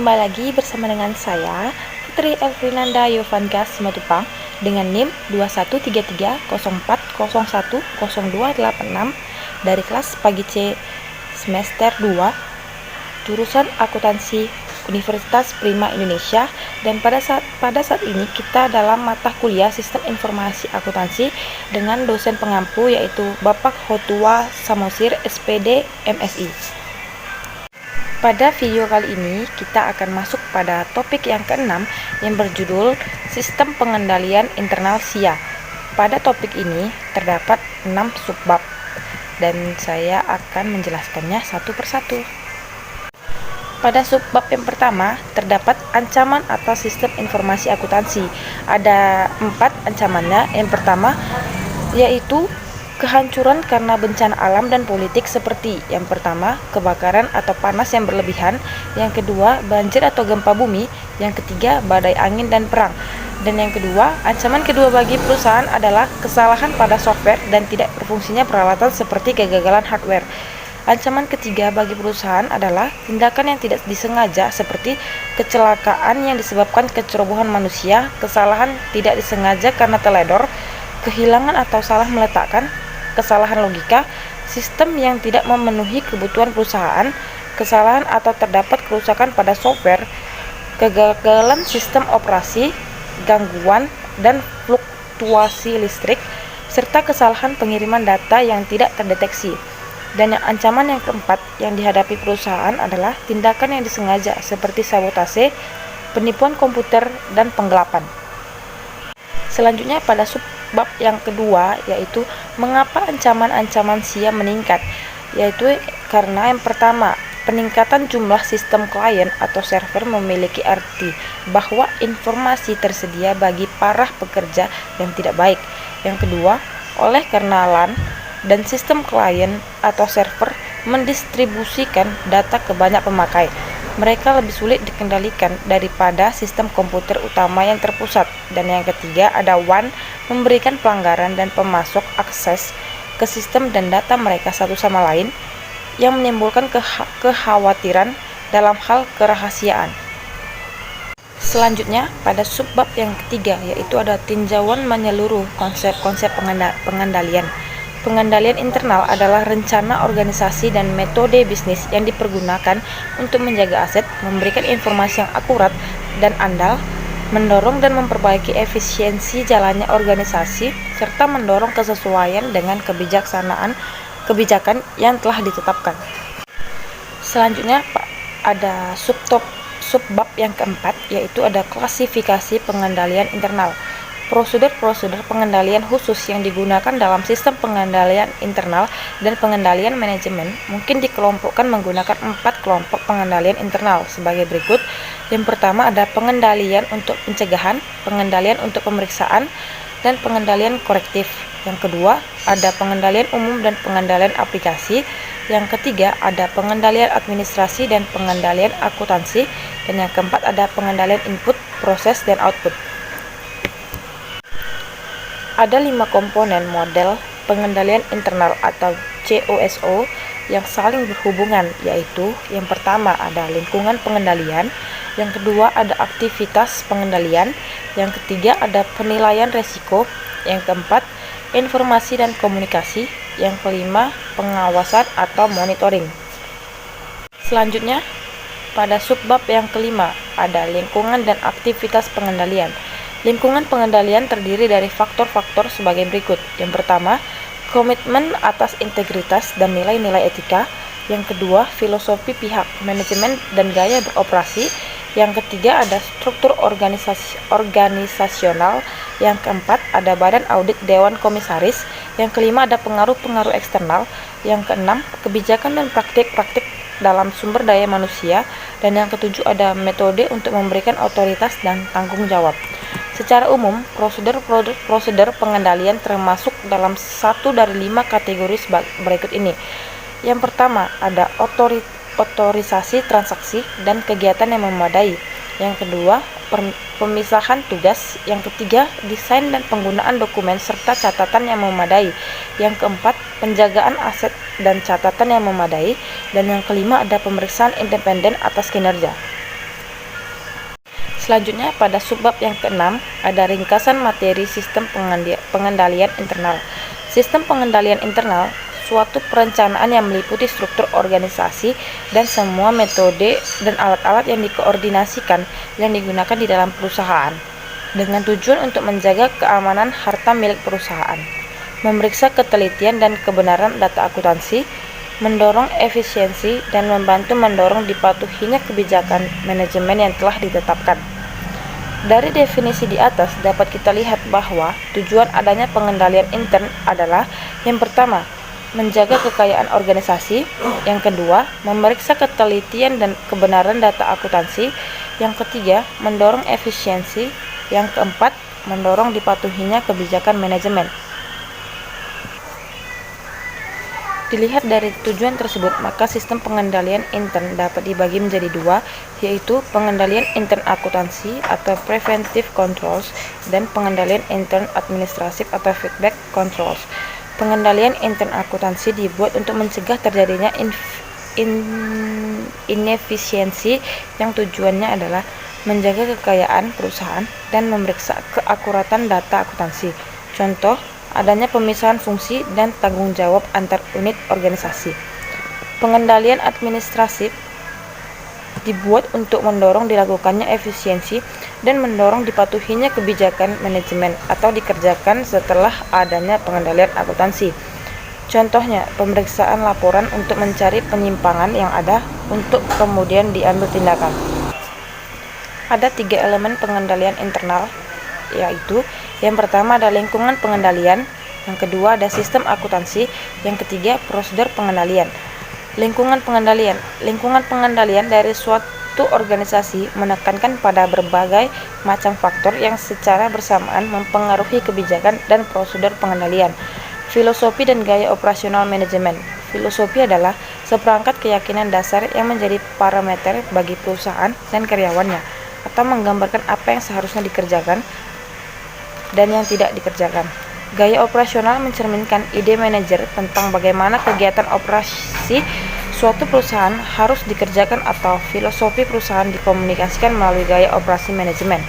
kembali lagi bersama dengan saya, Putri Elfrinanda Yovanka Simatupang, dengan NIM 213304010286 dari kelas pagi C semester 2, jurusan akuntansi Universitas Prima Indonesia. Dan pada saat ini kita dalam mata kuliah Sistem Informasi Akuntansi dengan dosen pengampu yaitu Bapak Hotua Samosir SPD MSI. Pada video kali ini kita akan masuk pada topik yang keenam yang berjudul Sistem Pengendalian Internal SIA. Pada topik ini terdapat 6 subbab dan saya akan menjelaskannya satu persatu. Pada subbab yang pertama terdapat ancaman atas sistem informasi akuntansi. Ada 4 ancamannya. Yang pertama yaitu kehancuran karena bencana alam dan politik seperti yang pertama, kebakaran atau panas yang berlebihan, yang kedua, banjir atau gempa bumi, yang ketiga, badai angin dan perang. Dan yang kedua, ancaman kedua bagi perusahaan adalah kesalahan pada software dan tidak berfungsinya peralatan seperti kegagalan hardware. Ancaman ketiga bagi perusahaan adalah tindakan yang tidak disengaja seperti kecelakaan yang disebabkan kecerobohan manusia, kesalahan tidak disengaja karena teledor, kehilangan atau salah meletakkan, kesalahan logika, sistem yang tidak memenuhi kebutuhan perusahaan, kesalahan atau terdapat kerusakan pada software, kegagalan sistem operasi, gangguan dan fluktuasi listrik, serta kesalahan pengiriman data yang tidak terdeteksi. Dan yang ancaman yang keempat yang dihadapi perusahaan adalah tindakan yang disengaja seperti sabotase, penipuan komputer, dan penggelapan. Selanjutnya pada subbab yang kedua yaitu mengapa ancaman-ancaman SIA meningkat, yaitu karena yang pertama, peningkatan jumlah sistem klien atau server memiliki arti bahwa informasi tersedia bagi para pekerja yang tidak baik. Yang kedua, oleh karena LAN dan sistem klien atau server mendistribusikan data ke banyak pemakai, mereka lebih sulit dikendalikan daripada sistem komputer utama yang terpusat. Dan yang ketiga ada WAN memberikan pelanggaran dan pemasok akses ke sistem dan data mereka satu sama lain yang menimbulkan kekhawatiran dalam hal kerahasiaan. Selanjutnya pada subbab yang ketiga yaitu ada tinjauan menyeluruh konsep-konsep pengendalian. Pengendalian internal adalah rencana organisasi dan metode bisnis yang dipergunakan untuk menjaga aset, memberikan informasi yang akurat dan andal, mendorong dan memperbaiki efisiensi jalannya organisasi, serta mendorong kesesuaian dengan kebijakan yang telah ditetapkan. Selanjutnya ada subbab yang keempat yaitu ada klasifikasi pengendalian internal. Prosedur-prosedur pengendalian khusus yang digunakan dalam sistem pengendalian internal dan pengendalian manajemen mungkin dikelompokkan menggunakan 4 kelompok pengendalian internal sebagai berikut. Yang pertama ada pengendalian untuk pencegahan, pengendalian untuk pemeriksaan, dan pengendalian korektif. Yang kedua ada pengendalian umum dan pengendalian aplikasi. Yang ketiga ada pengendalian administrasi dan pengendalian akuntansi. Dan yang keempat ada pengendalian input, proses, dan output. Ada 5 komponen model pengendalian internal atau COSO yang saling berhubungan, yaitu yang pertama ada lingkungan pengendalian, yang kedua ada aktivitas pengendalian, yang ketiga ada penilaian resiko, yang keempat informasi dan komunikasi, yang kelima pengawasan atau monitoring. Selanjutnya pada subbab yang kelima ada lingkungan dan aktivitas pengendalian. Lingkungan pengendalian terdiri dari faktor-faktor sebagai berikut. Yang pertama, komitmen atas integritas dan nilai-nilai etika. Yang kedua, filosofi pihak, manajemen dan gaya beroperasi. Yang ketiga, ada struktur organisasional. Yang keempat, ada badan audit dewan komisaris. Yang kelima, ada pengaruh-pengaruh eksternal. Yang keenam, kebijakan dan praktik-praktik dalam sumber daya manusia. Dan yang ketujuh, ada metode untuk memberikan otoritas dan tanggung jawab. Secara umum, prosedur pengendalian termasuk dalam satu dari 5 kategori berikut ini. Yang pertama, ada otorisasi transaksi dan kegiatan yang memadai. Yang kedua, pemisahan tugas. Yang ketiga, desain dan penggunaan dokumen serta catatan yang memadai. Yang keempat, penjagaan aset dan catatan yang memadai. Dan yang kelima, ada pemeriksaan independen atas kinerja. Selanjutnya, pada subbab yang keenam, ada ringkasan materi sistem pengendalian internal. Sistem pengendalian internal suatu perencanaan yang meliputi struktur organisasi dan semua metode dan alat-alat yang dikoordinasikan yang digunakan di dalam perusahaan dengan tujuan untuk menjaga keamanan harta milik perusahaan, memeriksa ketelitian dan kebenaran data akuntansi, mendorong efisiensi, dan membantu mendorong dipatuhinya kebijakan manajemen yang telah ditetapkan. Dari definisi di atas dapat kita lihat bahwa tujuan adanya pengendalian intern adalah yang pertama, menjaga kekayaan organisasi, yang kedua, memeriksa ketelitian dan kebenaran data akuntansi, yang ketiga, mendorong efisiensi, yang keempat, mendorong dipatuhinya kebijakan manajemen. Dilihat dari tujuan tersebut, maka sistem pengendalian intern dapat dibagi menjadi dua, yaitu pengendalian intern akuntansi atau preventive controls dan pengendalian intern administratif atau feedback controls. Pengendalian intern akuntansi dibuat untuk mencegah terjadinya inefisiensi yang tujuannya adalah menjaga kekayaan perusahaan dan memeriksa keakuratan data akuntansi. Contoh, adanya pemisahan fungsi dan tanggung jawab antar unit organisasi. Pengendalian administratif dibuat untuk mendorong dilakukannya efisiensi dan mendorong dipatuhinya kebijakan manajemen atau dikerjakan setelah adanya pengendalian akuntansi. Contohnya, pemeriksaan laporan untuk mencari penyimpangan yang ada untuk kemudian diambil tindakan. Ada 3 elemen pengendalian internal, yaitu yang pertama ada lingkungan pengendalian, yang kedua ada sistem akuntansi, yang ketiga prosedur pengendalian. Lingkungan pengendalian dari suatu organisasi menekankan pada berbagai macam faktor yang secara bersamaan mempengaruhi kebijakan dan prosedur pengendalian. Filosofi dan gaya operasional manajemen. Filosofi adalah seperangkat keyakinan dasar yang menjadi parameter bagi perusahaan dan karyawannya, atau menggambarkan apa yang seharusnya dikerjakan dan yang tidak dikerjakan. Gaya operasional mencerminkan ide manajer tentang bagaimana kegiatan operasi suatu perusahaan harus dikerjakan atau filosofi perusahaan dikomunikasikan melalui gaya operasi manajemen.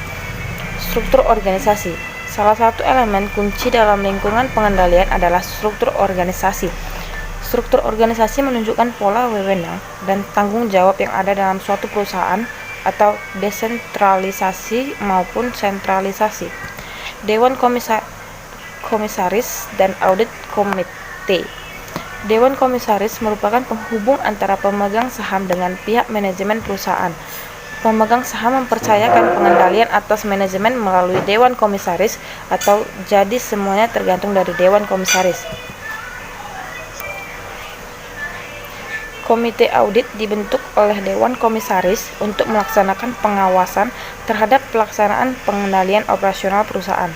Struktur organisasi. Salah satu elemen kunci dalam lingkungan pengendalian adalah struktur organisasi. Struktur organisasi menunjukkan pola wewenang dan tanggung jawab yang ada dalam suatu perusahaan atau desentralisasi maupun sentralisasi. Dewan Komisaris dan Audit Komite. Dewan Komisaris merupakan penghubung antara pemegang saham dengan pihak manajemen perusahaan. Pemegang saham mempercayakan pengendalian atas manajemen melalui Dewan Komisaris atau jadi semuanya tergantung dari Dewan Komisaris. Komite audit dibentuk oleh Dewan Komisaris untuk melaksanakan pengawasan terhadap pelaksanaan pengendalian operasional perusahaan.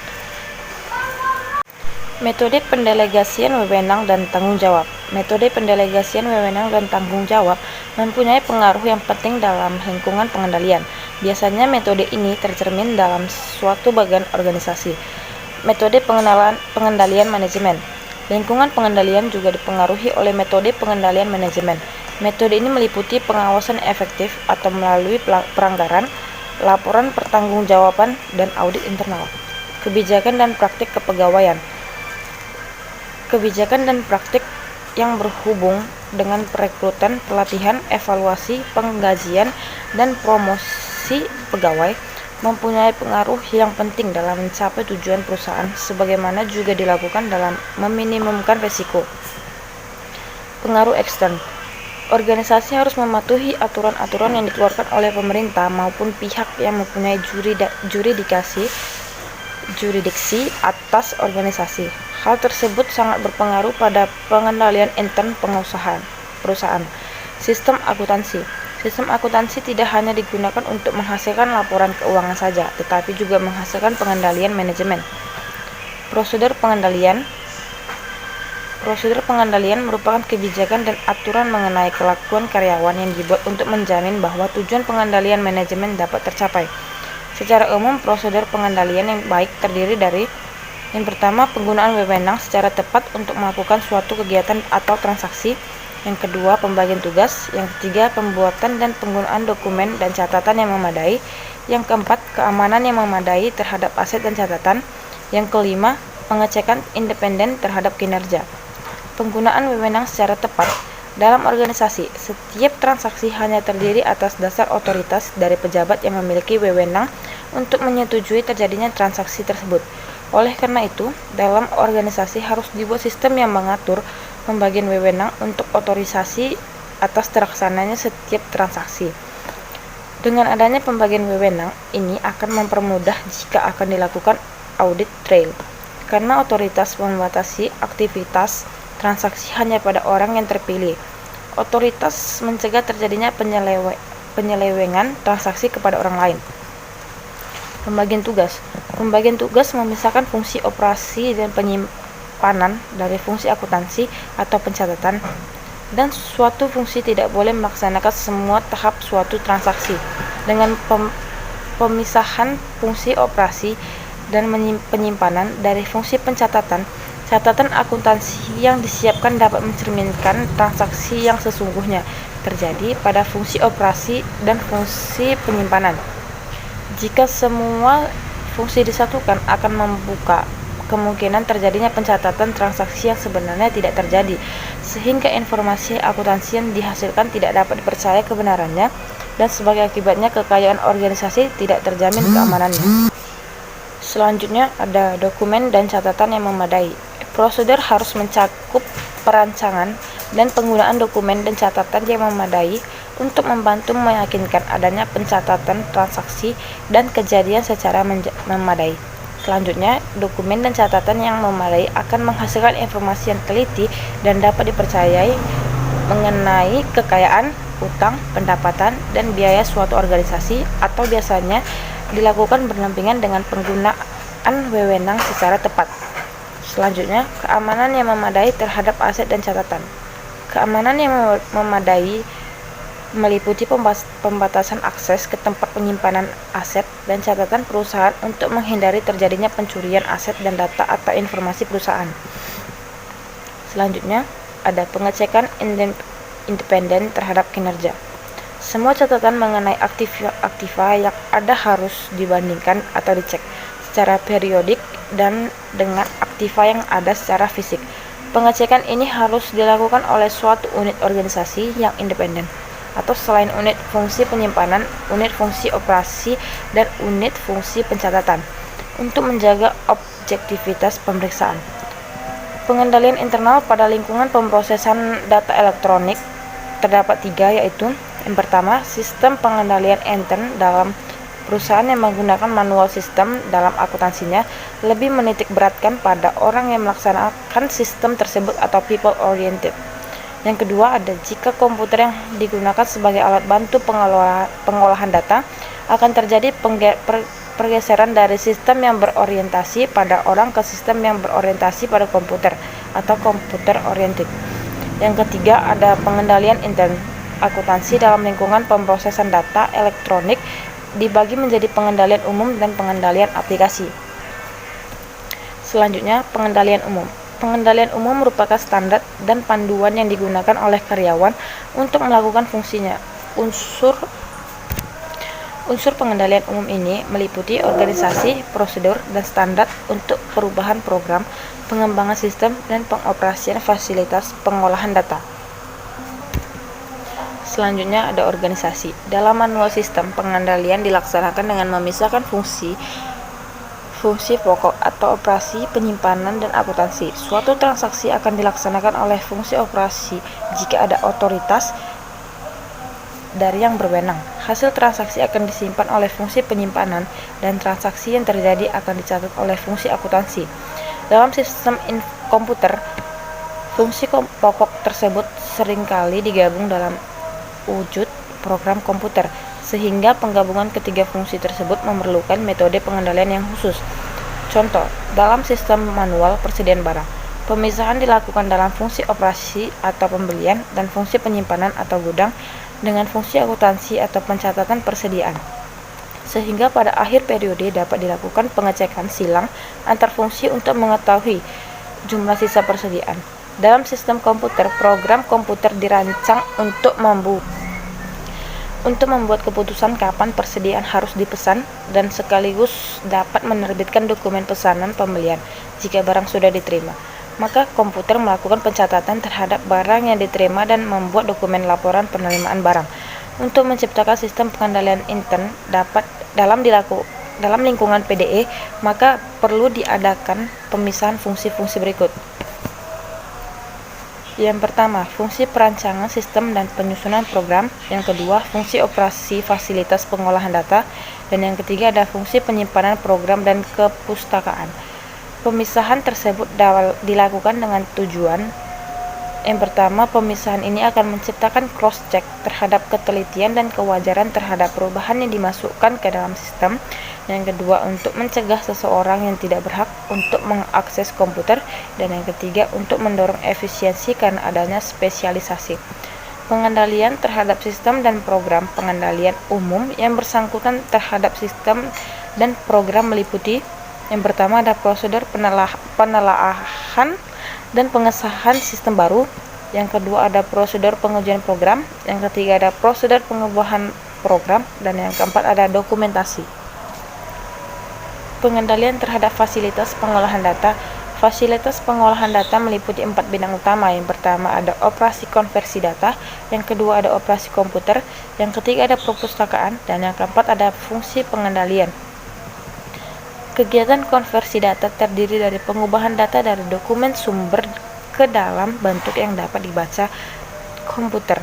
Metode pendelegasian wewenang dan tanggung jawab. Metode pendelegasian wewenang dan tanggung jawab mempunyai pengaruh yang penting dalam lingkungan pengendalian. Biasanya metode ini tercermin dalam suatu bagian organisasi. Metode pengendalian manajemen. Lingkungan pengendalian juga dipengaruhi oleh metode pengendalian manajemen. Metode ini meliputi pengawasan efektif atau melalui pelanggaran, laporan pertanggungjawaban, dan audit internal. Kebijakan dan praktik kepegawaian. Kebijakan dan praktik yang berhubung dengan perekrutan, pelatihan, evaluasi, penggajian, dan promosi pegawai mempunyai pengaruh yang penting dalam mencapai tujuan perusahaan, sebagaimana juga dilakukan dalam meminimumkan risiko. Pengaruh ekstern. Organisasi harus mematuhi aturan-aturan yang dikeluarkan oleh pemerintah maupun pihak yang mempunyai jurisdiksi atas organisasi. Hal tersebut sangat berpengaruh pada pengendalian intern perusahaan. Sistem akuntansi. Sistem akuntansi tidak hanya digunakan untuk menghasilkan laporan keuangan saja, tetapi juga menghasilkan pengendalian manajemen. Prosedur pengendalian. Prosedur pengendalian merupakan kebijakan dan aturan mengenai kelakuan karyawan yang dibuat untuk menjamin bahwa tujuan pengendalian manajemen dapat tercapai. Secara umum, prosedur pengendalian yang baik terdiri dari: yang pertama, penggunaan wewenang secara tepat untuk melakukan suatu kegiatan atau transaksi. Yang kedua, pembagian tugas. Yang ketiga, pembuatan dan penggunaan dokumen dan catatan yang memadai. Yang keempat, keamanan yang memadai terhadap aset dan catatan. Yang kelima, pengecekan independen terhadap kinerja. Penggunaan wewenang secara tepat. Dalam organisasi, setiap transaksi hanya terdiri atas dasar otoritas dari pejabat yang memiliki wewenang untuk menyetujui terjadinya transaksi tersebut. Oleh karena itu, dalam organisasi harus dibuat sistem yang mengatur pembagian wewenang untuk otorisasi atas terlaksananya setiap transaksi. Dengan adanya pembagian wewenang, ini akan mempermudah jika akan dilakukan audit trail, karena otoritas membatasi aktivitas transaksi hanya pada orang yang terpilih. Otoritas mencegah terjadinya penyelewengan transaksi kepada orang lain. Pembagian tugas. Pembagian tugas memisahkan fungsi operasi dan penyimpanan dari fungsi akuntansi atau pencatatan, dan suatu fungsi tidak boleh melaksanakan semua tahap suatu transaksi. Dengan pemisahan fungsi operasi dan penyimpanan dari fungsi pencatatan, catatan akuntansi yang disiapkan dapat mencerminkan transaksi yang sesungguhnya terjadi pada fungsi operasi dan fungsi penyimpanan. Jika semua fungsi disatukan, akan membuka kemungkinan terjadinya pencatatan transaksi yang sebenarnya tidak terjadi, sehingga informasi akuntansi yang dihasilkan tidak dapat dipercaya kebenarannya, dan sebagai akibatnya kekayaan organisasi tidak terjamin keamanannya. Selanjutnya ada dokumen dan catatan yang memadai. Prosedur harus mencakup perancangan dan penggunaan dokumen dan catatan yang memadai untuk membantu meyakinkan adanya pencatatan transaksi dan kejadian secara memadai. Selanjutnya, dokumen dan catatan yang memadai akan menghasilkan informasi yang teliti dan dapat dipercayai mengenai kekayaan, utang, pendapatan, dan biaya suatu organisasi, atau biasanya dilakukan berdampingan dengan penggunaan wewenang secara tepat. Selanjutnya, keamanan yang memadai terhadap aset dan catatan. Keamanan yang memadai meliputi pembatasan akses ke tempat penyimpanan aset dan catatan perusahaan untuk menghindari terjadinya pencurian aset dan data atau informasi perusahaan. Selanjutnya, ada pengecekan independen terhadap kinerja. Semua catatan mengenai aktiva yang ada harus dibandingkan atau dicek secara periodik dan dengan aktiva yang ada secara fisik. Pengecekan ini harus dilakukan oleh suatu unit organisasi yang independen, atau selain unit fungsi penyimpanan, unit fungsi operasi, dan unit fungsi pencatatan, untuk menjaga objektivitas pemeriksaan. Pengendalian internal pada lingkungan pemrosesan data elektronik terdapat 3, yaitu yang pertama, sistem pengendalian intern dalam perusahaan yang menggunakan manual sistem dalam akuntansinya lebih menitik beratkan pada orang yang melaksanakan sistem tersebut atau people oriented. Yang kedua, ada jika komputer yang digunakan sebagai alat bantu pengolahan data, akan terjadi pergeseran dari sistem yang berorientasi pada orang ke sistem yang berorientasi pada komputer atau computer oriented. Yang ketiga, ada pengendalian intern akuntansi dalam lingkungan pemrosesan data elektronik dibagi menjadi pengendalian umum dan pengendalian aplikasi. Selanjutnya, pengendalian umum. Pengendalian umum merupakan standar dan panduan yang digunakan oleh karyawan untuk melakukan fungsinya. Unsur pengendalian umum ini meliputi organisasi, prosedur, dan standar untuk perubahan program, pengembangan sistem, dan pengoperasian fasilitas pengolahan data. Selanjutnya ada organisasi. Dalam manual sistem, pengendalian dilaksanakan dengan memisahkan fungsi pokok atau operasi, penyimpanan, dan akuntansi. Suatu transaksi akan dilaksanakan oleh fungsi operasi jika ada otoritas dari yang berwenang. Hasil transaksi akan disimpan oleh fungsi penyimpanan, dan transaksi yang terjadi akan dicatat oleh fungsi akuntansi. Dalam sistem komputer, fungsi pokok tersebut seringkali digabung dalam wujud program komputer, sehingga penggabungan ketiga fungsi tersebut memerlukan metode pengendalian yang khusus. Contoh, dalam sistem manual persediaan barang, pemisahan dilakukan dalam fungsi operasi atau pembelian dan fungsi penyimpanan atau gudang dengan fungsi akuntansi atau pencatatan persediaan, sehingga pada akhir periode dapat dilakukan pengecekan silang antar fungsi untuk mengetahui jumlah sisa persediaan. Dalam sistem komputer, program komputer dirancang untuk untuk membuat keputusan kapan persediaan harus dipesan dan sekaligus dapat menerbitkan dokumen pesanan pembelian jika barang sudah diterima. Maka komputer melakukan pencatatan terhadap barang yang diterima dan membuat dokumen laporan penerimaan barang. Untuk menciptakan sistem pengendalian intern dalam lingkungan PDE, maka perlu diadakan pemisahan fungsi-fungsi berikut. Yang pertama, fungsi perancangan sistem dan penyusunan program. Yang kedua, fungsi operasi fasilitas pengolahan data. Dan yang ketiga ada fungsi penyimpanan program dan kepustakaan. Pemisahan tersebut dilakukan dengan tujuan. Yang pertama, pemisahan ini akan menciptakan cross-check terhadap ketelitian dan kewajaran terhadap perubahan yang dimasukkan ke dalam sistem. Yang kedua, untuk mencegah seseorang yang tidak berhak untuk mengakses komputer. Dan yang ketiga, untuk mendorong efisiensi karena adanya spesialisasi. Pengendalian terhadap sistem dan program. Pengendalian umum yang bersangkutan terhadap sistem dan program meliputi: yang pertama ada prosedur penelaahan dan pengesahan sistem baru. Yang kedua ada prosedur pengujian program. Yang ketiga ada prosedur pengubahan program. Dan yang keempat ada dokumentasi. Pengendalian terhadap fasilitas pengolahan data. Fasilitas pengolahan data meliputi 4 bidang utama. Yang pertama ada operasi konversi data. Yang kedua ada operasi komputer. Yang ketiga ada perpustakaan. Dan yang keempat ada fungsi pengendalian. Kegiatan konversi data terdiri dari pengubahan data dari dokumen sumber ke dalam bentuk yang dapat dibaca komputer,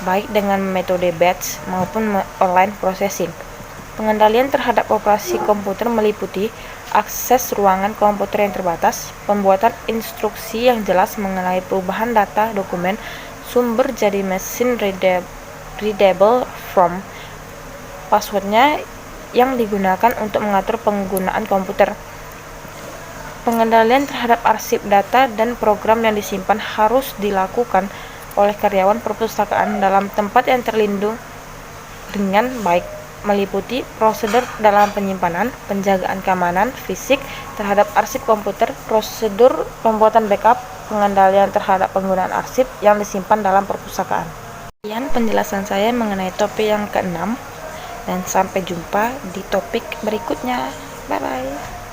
baik dengan metode batch maupun online processing. Pengendalian terhadap operasi komputer meliputi akses ruangan komputer yang terbatas, pembuatan instruksi yang jelas mengenai perubahan data dokumen sumber jadi machine readable from, passwordnya yang digunakan untuk mengatur penggunaan komputer. Pengendalian terhadap arsip data dan program yang disimpan harus dilakukan oleh karyawan perpustakaan dalam tempat yang terlindung dengan baik, meliputi prosedur dalam penyimpanan, penjagaan keamanan fisik terhadap arsip komputer, prosedur pembuatan backup, pengendalian terhadap penggunaan arsip yang disimpan dalam perpustakaan. Sekian penjelasan saya mengenai topik yang ke-6. Dan sampai jumpa di topik berikutnya. Bye-bye.